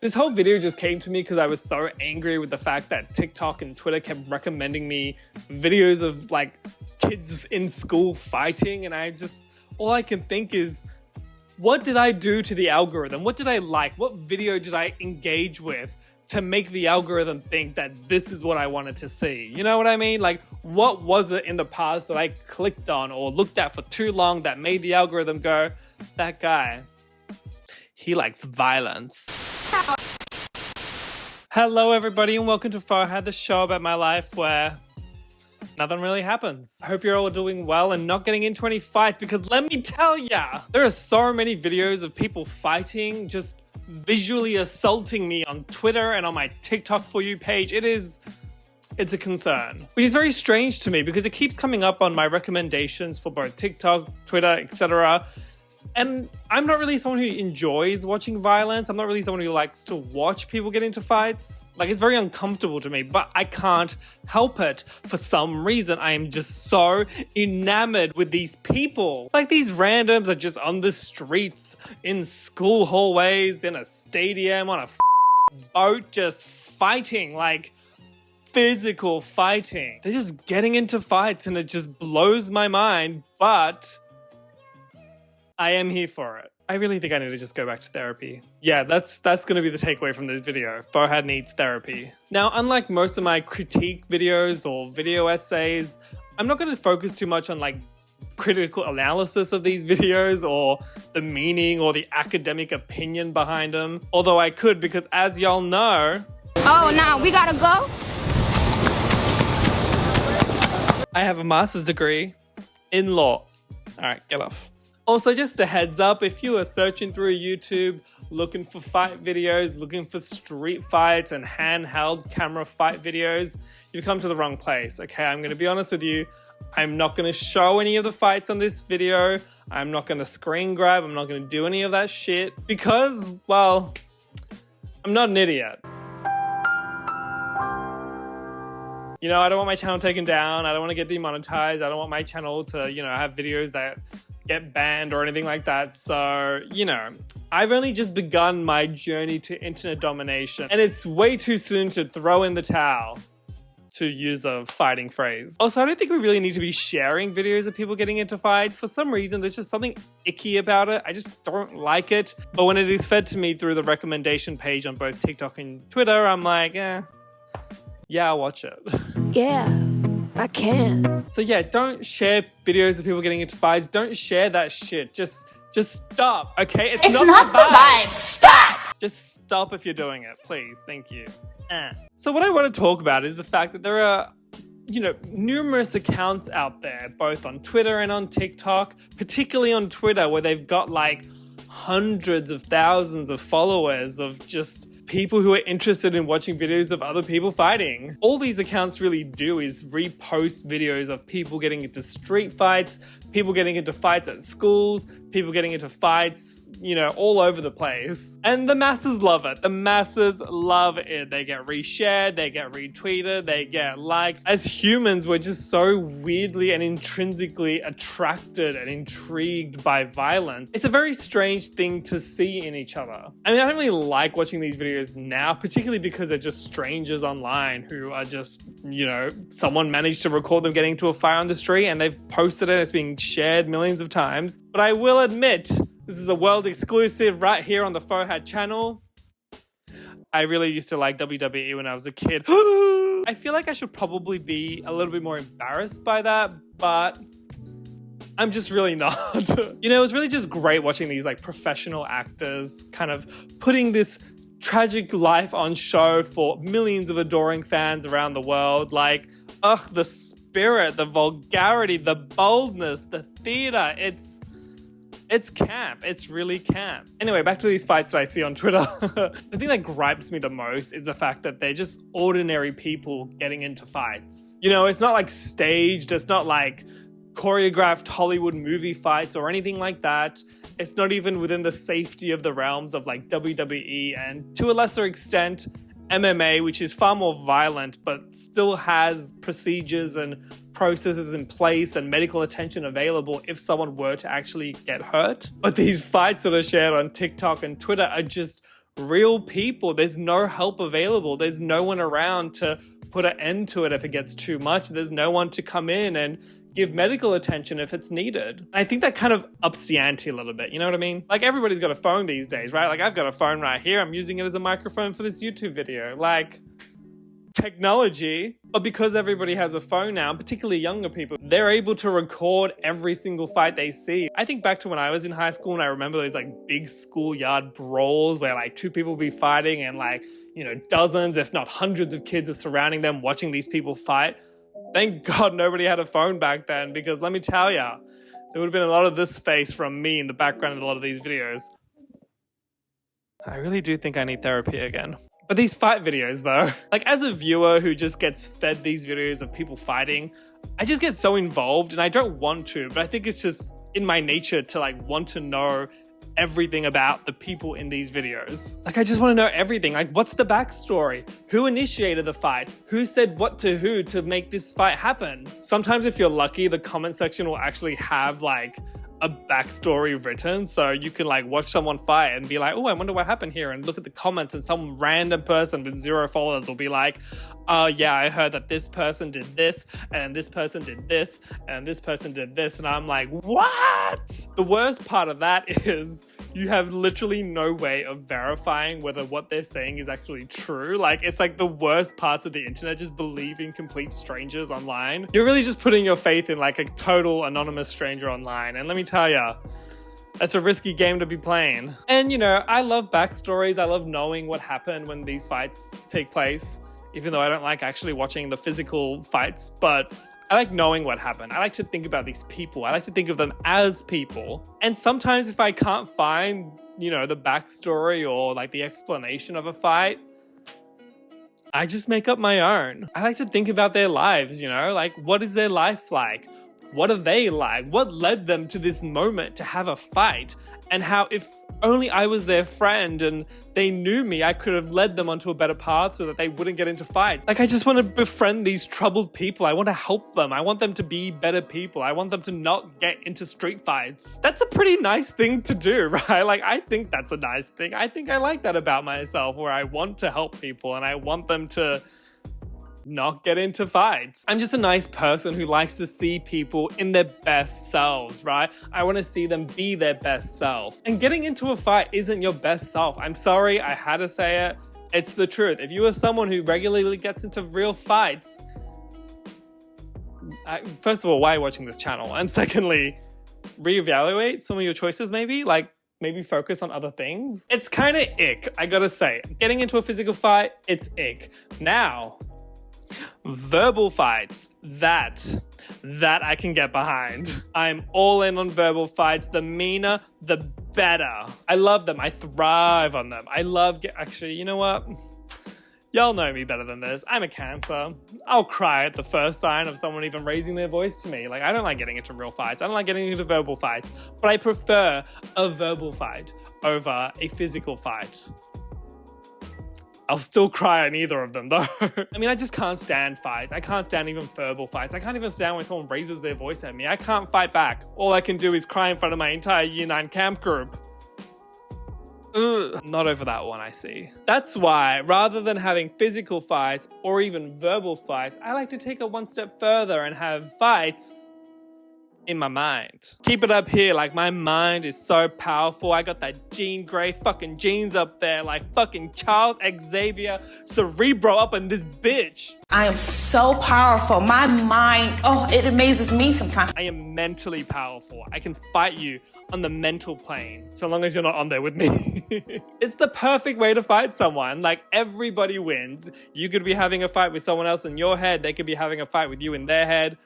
This whole video just came to me because I was so angry with the fact that TikTok and Twitter kept recommending me videos of like kids in school fighting, and all I can think is, what did I do to the algorithm? What did I like? What video did I engage with to make the algorithm think that this is what I wanted to see? You know what I mean? Like, what was it in the past that I clicked on or looked at for too long that made the algorithm go, that guy, he likes violence. Hello everybody and welcome to Farhad, the show about my life where nothing really happens. I hope you're all doing well and not getting into any fights, because let me tell ya, there are so many videos of people fighting, just visually assaulting me on Twitter and on my TikTok For You page. It's a concern, which is very strange to me because it keeps coming up on my recommendations for both TikTok, Twitter, etc. And I'm not really someone who enjoys watching violence. I'm not really someone who likes to watch people get into fights. Like, it's very uncomfortable to me, but I can't help it. For some reason, I am just so enamored with these people. Like, these randoms are just on the streets, in school hallways, in a stadium, on a boat, just fighting, like physical fighting. They're just getting into fights and it just blows my mind, but I am here for it. I really think I need to just go back to therapy. Yeah, that's going to be the takeaway from this video. Farhad needs therapy. Now, unlike most of my critique videos or video essays, I'm not going to focus too much on like critical analysis of these videos or the meaning or the academic opinion behind them. Although I could, because as y'all know... Oh, now we gotta go? I have a master's degree in law. All right, get off. Also, just a heads up, if you are searching through YouTube, looking for fight videos, looking for street fights and handheld camera fight videos, you've come to the wrong place, okay? I'm going to be honest with you. I'm not going to show any of the fights on this video. I'm not going to screen grab. I'm not going to do any of that shit because, well, I'm not an idiot. You know, I don't want my channel taken down. I don't want to get demonetized. I don't want my channel to, have videos that get banned or anything like that. So, I've only just begun my journey to internet domination, and it's way too soon to throw in the towel, to use a fighting phrase. Also, I don't think we really need to be sharing videos of people getting into fights. For some reason, there's just something icky about it. I just don't like it. But when it is fed to me through the recommendation page on both TikTok and Twitter, I'm like, yeah, I'll watch it. Yeah, I can. So yeah, don't share videos of people getting into fights. Don't share that shit. Just stop, okay? It's not the vibe. Stop! Just stop if you're doing it, please. Thank you. So what I want to talk about is the fact that there are, numerous accounts out there, both on Twitter and on TikTok, particularly on Twitter, where they've got like hundreds of thousands of followers of just people who are interested in watching videos of other people fighting. All these accounts really do is repost videos of people getting into street fights, people getting into fights at schools, people getting into fights, all over the place. And the masses love it. The masses love it. They get reshared, they get retweeted, they get liked. As humans, we're just so weirdly and intrinsically attracted and intrigued by violence. It's a very strange thing to see in each other. I mean, I don't really like watching these videos now, particularly because they're just strangers online who are just, someone managed to record them getting into a fight on the street and they've posted it. It's being shared millions of times. But I will admit, this is a world exclusive right here on the Farhad channel. I really used to like WWE when I was a kid. I feel like I should probably be a little bit more embarrassed by that, but I'm just really not. It's really just great watching these like professional actors kind of putting this tragic life on show for millions of adoring fans around the world. Like, the spirit, the vulgarity, the boldness, the theater, it's camp. It's really camp. Anyway, back to these fights that I see on Twitter. The thing that gripes me the most is the fact that they're just ordinary people getting into fights. It's not like staged. It's not like choreographed Hollywood movie fights or anything like that. It's not even within the safety of the realms of like WWE and, to a lesser extent, MMA, which is far more violent but still has procedures and processes in place and medical attention available if someone were to actually get hurt. But these fights that are shared on TikTok and Twitter are just real people. There's no help available. There's no one around to put an end to it if it gets too much. There's no one to come in and give medical attention if it's needed. I think that kind of ups the ante a little bit, you know what I mean? Like, everybody's got a phone these days, right? Like, I've got a phone right here. I'm using it as a microphone for this YouTube video. Like, technology. But because everybody has a phone now, particularly younger people, they're able to record every single fight they see. I think back to when I was in high school and I remember those like big schoolyard brawls where like two people would be fighting and like, you know, dozens, if not hundreds of kids are surrounding them watching these people fight. Thank God nobody had a phone back then, because let me tell ya, there would have been a lot of this face from me in the background in a lot of these videos. I really do think I need therapy again. But these fight videos though, like as a viewer who just gets fed these videos of people fighting, I just get so involved, and I don't want to, but I think it's just in my nature to like want to know everything about the people in these videos. Like, I just want to know everything. Like, what's the backstory? Who initiated the fight? Who said what to who to make this fight happen? Sometimes if you're lucky, the comment section will actually have like a backstory written, so you can like watch someone fight and be like, oh, I wonder what happened here, and look at the comments, and some random person with 0 followers will be like, oh yeah, I heard that this person did this, and this person did this, and this person did this, and I'm like, what? The worst part of that is you have literally no way of verifying whether what they're saying is actually true. Like, it's like the worst parts of the internet, just believing complete strangers online. You're really just putting your faith in like a total anonymous stranger online. And let me tell ya, that's a risky game to be playing. And you know, I love backstories. I love knowing what happened when these fights take place, even though I don't like actually watching the physical fights, but I like knowing what happened. I like to think about these people. I like to think of them as people. And sometimes if I can't find, you know, the backstory or like the explanation of a fight, I just make up my own. I like to think about their lives, you know, like what is their life like? What are they like? What led them to this moment to have a fight? And how if only I was their friend and they knew me, I could have led them onto a better path so that they wouldn't get into fights. Like, I just want to befriend these troubled people. I want to help them. I want them to be better people. I want them to not get into street fights. That's a pretty nice thing to do, right? Like, I think that's a nice thing. I think I like that about myself, where I want to help people and I want them to not get into fights. I'm just a nice person who likes to see people in their best selves, right? I want to see them be their best self. And getting into a fight isn't your best self. I'm sorry, I had to say it. It's the truth. If you are someone who regularly gets into real fights, first of all, why are you watching this channel? And secondly, reevaluate some of your choices maybe. Like, maybe focus on other things. It's kind of ick, I gotta say. Getting into a physical fight, it's ick. Now, verbal fights, that I can get behind. I'm all in on verbal fights. The meaner, the better. I love them. I thrive on them. Actually, you know what? Y'all know me better than this. I'm a Cancer. I'll cry at the first sign of someone even raising their voice to me. Like, I don't like getting into real fights. I don't like getting into verbal fights. But I prefer a verbal fight over a physical fight. I'll still cry on either of them though. I mean, I just can't stand fights. I can't stand even verbal fights. I can't even stand when someone raises their voice at me. I can't fight back. All I can do is cry in front of my entire Year 9 camp group. Ugh. Not over that one, I see. That's why, rather than having physical fights or even verbal fights, I like to take it one step further and have fights in my mind. Keep it up here, like my mind is so powerful. I got that Jean Grey fucking genes up there, like fucking Charles Xavier Cerebro up in this bitch. I am so powerful. My mind, it amazes me sometimes. I am mentally powerful. I can fight you on the mental plane, so long as you're not on there with me. It's the perfect way to fight someone. Like, everybody wins. You could be having a fight with someone else in your head. They could be having a fight with you in their head.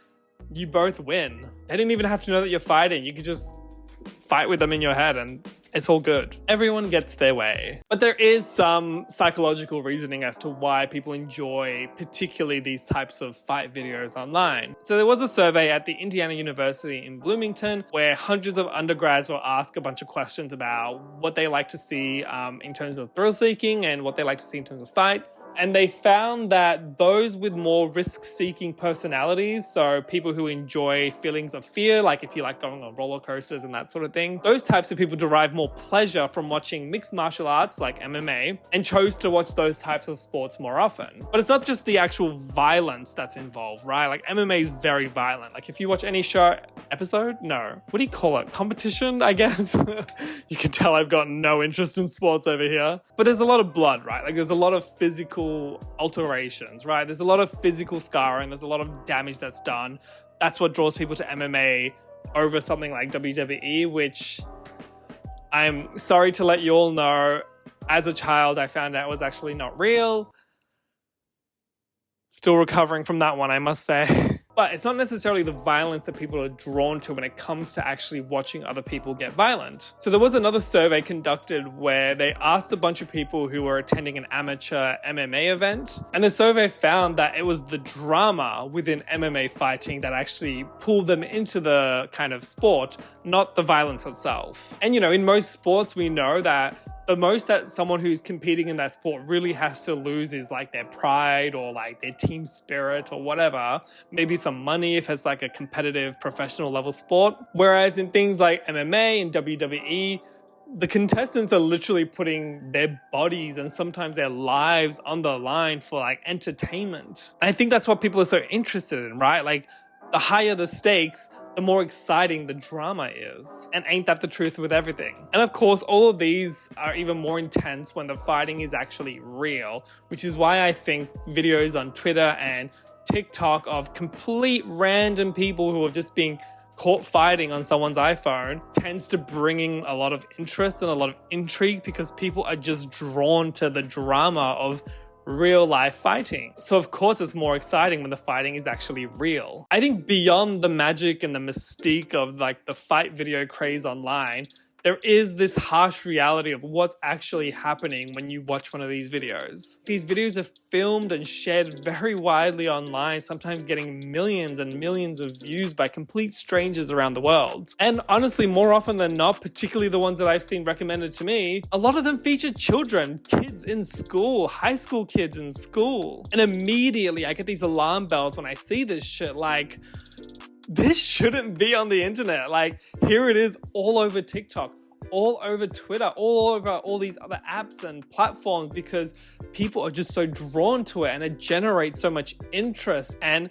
You both win. They didn't even have to know that you're fighting. You could just fight with them in your head and it's all good. Everyone gets their way. But there is some psychological reasoning as to why people enjoy particularly these types of fight videos online. So there was a survey at the Indiana University in Bloomington where hundreds of undergrads were asked a bunch of questions about what they like to see in terms of thrill seeking and what they like to see in terms of fights. And they found that those with more risk-seeking personalities, so people who enjoy feelings of fear, like if you like going on roller coasters and that sort of thing, those types of people derive more pleasure from watching mixed martial arts like MMA and chose to watch those types of sports more often. But it's not just the actual violence that's involved, right? Like MMA is very violent. Like if you watch any show episode, no, what do you call it? Competition, I guess. You can tell I've got no interest in sports over here. But there's a lot of blood, right? Like there's a lot of physical alterations, right? There's a lot of physical scarring. There's a lot of damage that's done. That's what draws people to MMA over something like WWE, which I'm sorry to let you all know, as a child, I found out was actually not real. Still recovering from that one, I must say. But it's not necessarily the violence that people are drawn to when it comes to actually watching other people get violent. So there was another survey conducted where they asked a bunch of people who were attending an amateur MMA event, and the survey found that it was the drama within MMA fighting that actually pulled them into the kind of sport, not the violence itself. And you know, in most sports, we know that the most that someone who's competing in that sport really has to lose is like their pride or like their team spirit or whatever. Maybe some money if it's like a competitive professional level sport. Whereas in things like MMA and WWE, the contestants are literally putting their bodies and sometimes their lives on the line for like entertainment. And I think that's what people are so interested in, right? Like the higher the stakes, the more exciting the drama is. And ain't that the truth with everything? And of course, all of these are even more intense when the fighting is actually real, which is why I think videos on Twitter and TikTok of complete random people who have just been caught fighting on someone's iPhone tends to bring in a lot of interest and a lot of intrigue because people are just drawn to the drama of real life fighting. So of course it's more exciting when the fighting is actually real. I think beyond the magic and the mystique of like the fight video craze online, there is this harsh reality of what's actually happening when you watch one of these videos. These videos are filmed and shared very widely online, sometimes getting millions and millions of views by complete strangers around the world. And honestly, more often than not, particularly the ones that I've seen recommended to me, a lot of them feature children, kids in school, high school kids in school. And immediately I get these alarm bells when I see this shit, like, this shouldn't be on the internet. Like, here it is all over TikTok, all over Twitter, all over all these other apps and platforms because people are just so drawn to it and it generates so much interest. And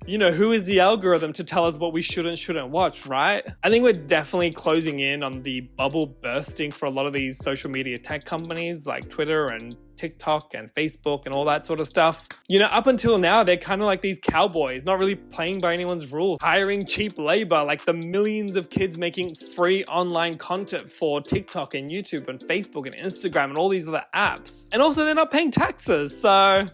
you know, who is the algorithm to tell us what we shouldn't watch, right? I think we're definitely closing in on the bubble bursting for a lot of these social media tech companies like Twitter and TikTok and Facebook and all that sort of stuff. You know, up until now, they're kind of like these cowboys, not really playing by anyone's rules, hiring cheap labor, like the millions of kids making free online content for TikTok and YouTube and Facebook and Instagram and all these other apps. And also they're not paying taxes, so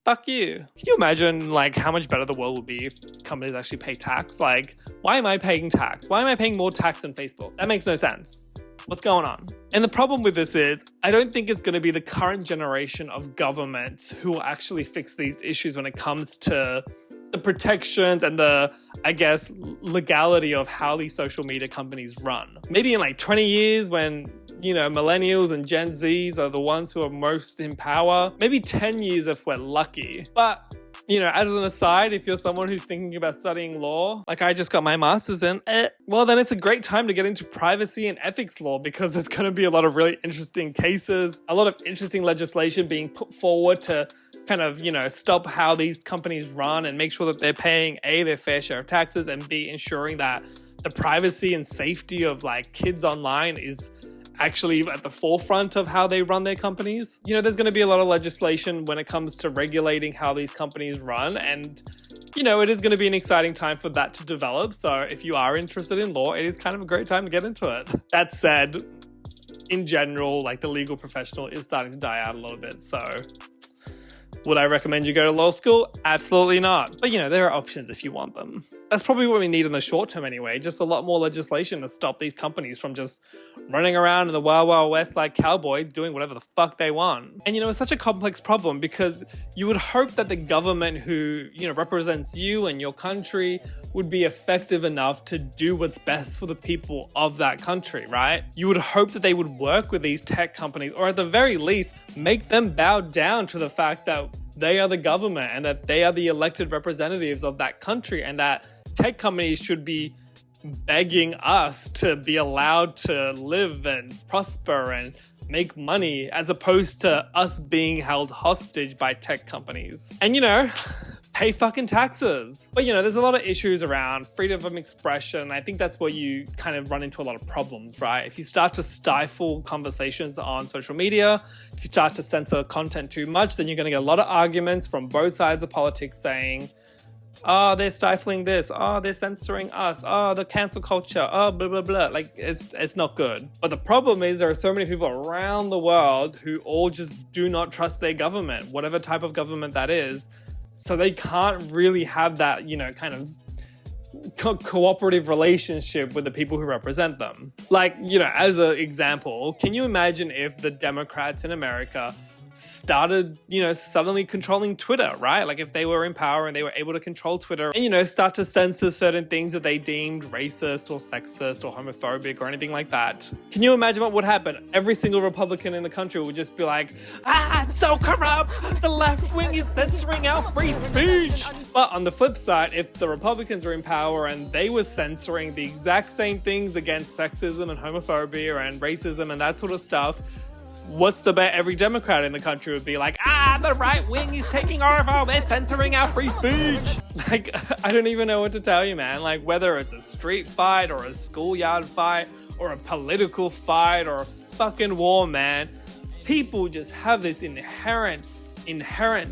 fuck you. Can you imagine like how much better the world would be if companies actually pay tax? Like, why am I paying tax? Why am I paying more tax than Facebook? That makes no sense. What's going on? And the problem with this is, I don't think it's going to be the current generation of governments who will actually fix these issues when it comes to the protections and the, I guess, legality of how these social media companies run. Maybe in like 20 years when, you know, millennials and Gen Zs are the ones who are most in power. Maybe 10 years if we're lucky. But, you know, as an aside, if you're someone who's thinking about studying law, like I just got my master's in, well, then it's a great time to get into privacy and ethics law because there's going to be a lot of really interesting cases, a lot of interesting legislation being put forward to kind of, you know, stop how these companies run and make sure that they're paying A, their fair share of taxes, and B, ensuring that the privacy and safety of like kids online is actually at the forefront of how they run their companies. You know, there's going to be a lot of legislation when it comes to regulating how these companies run. And, you know, it is going to be an exciting time for that to develop. So if you are interested in law, it is kind of a great time to get into it. That said, in general, like the legal professional is starting to die out a little bit. So would I recommend you go to law school? Absolutely not. But, you know, there are options if you want them. That's probably what we need in the short term anyway. Just a lot more legislation to stop these companies from just running around in the wild, wild west like cowboys doing whatever the fuck they want. And, you know, it's such a complex problem because you would hope that the government who, you know, represents you and your country would be effective enough to do what's best for the people of that country, right? You would hope that they would work with these tech companies, or at the very least, make them bow down to the fact that they are the government and that they are the elected representatives of that country, and that tech companies should be begging us to be allowed to live and prosper and make money, as opposed to us being held hostage by tech companies. And pay fucking taxes. But there's a lot of issues around freedom of expression. I think that's where you kind of run into a lot of problems, right? If you start to stifle conversations on social media, if you start to censor content too much, then you're going to get a lot of arguments from both sides of politics saying, oh, they're stifling this, oh, they're censoring us, oh, the cancel culture, oh, blah, blah, blah. Like, it's not good. But the problem is there are so many people around the world who all just do not trust their government, whatever type of government that is. So they can't really have that, kind of cooperative relationship with the people who represent them. Like, as an example, can you imagine if the Democrats in America started, suddenly controlling Twitter, right? Like if they were in power and they were able to control Twitter and, start to censor certain things that they deemed racist or sexist or homophobic or anything like that. Can you imagine what would happen? Every single Republican in the country would just be like, it's so corrupt. The left wing is censoring our free speech. But on the flip side, if the Republicans were in power and they were censoring the exact same things against sexism and homophobia and racism and that sort of stuff, what's the bet? Every Democrat in the country would be like, the right wing is taking over, they're censoring our free speech. Like, I don't even know what to tell you, man. Like, whether it's a street fight or a schoolyard fight or a political fight or a fucking war, man, people just have this inherent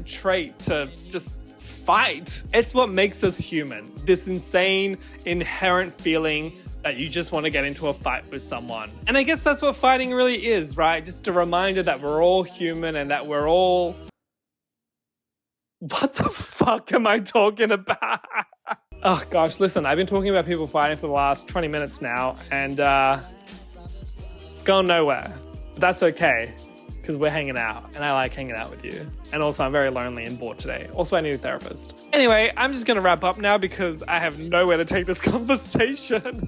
trait to just fight. It's what makes us human. This insane, inherent feeling that you just want to get into a fight with someone. And I guess that's what fighting really is, right? Just a reminder that we're all human and that we're all... What the fuck am I talking about? Oh gosh, listen, I've been talking about people fighting for the last 20 minutes now, and it's going nowhere. But that's okay, because we're hanging out, and I like hanging out with you. And also, I'm very lonely and bored today. Also, I need a therapist. Anyway, I'm just going to wrap up now because I have nowhere to take this conversation.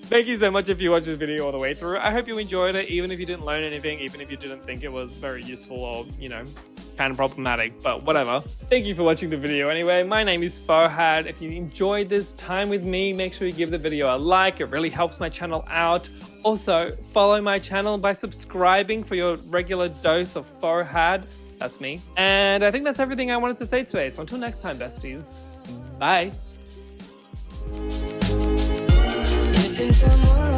Thank you so much if you watched this video all the way through. I hope you enjoyed it, even if you didn't learn anything, even if you didn't think it was very useful or, kind of problematic, but whatever. Thank you for watching the video anyway. My name is Fahad. If you enjoyed this time with me, make sure you give the video a like. It really helps my channel out. Also, follow my channel by subscribing for your regular dose of Fahad. That's me. And I think that's everything I wanted to say today. So until next time, besties, bye. Missing someone.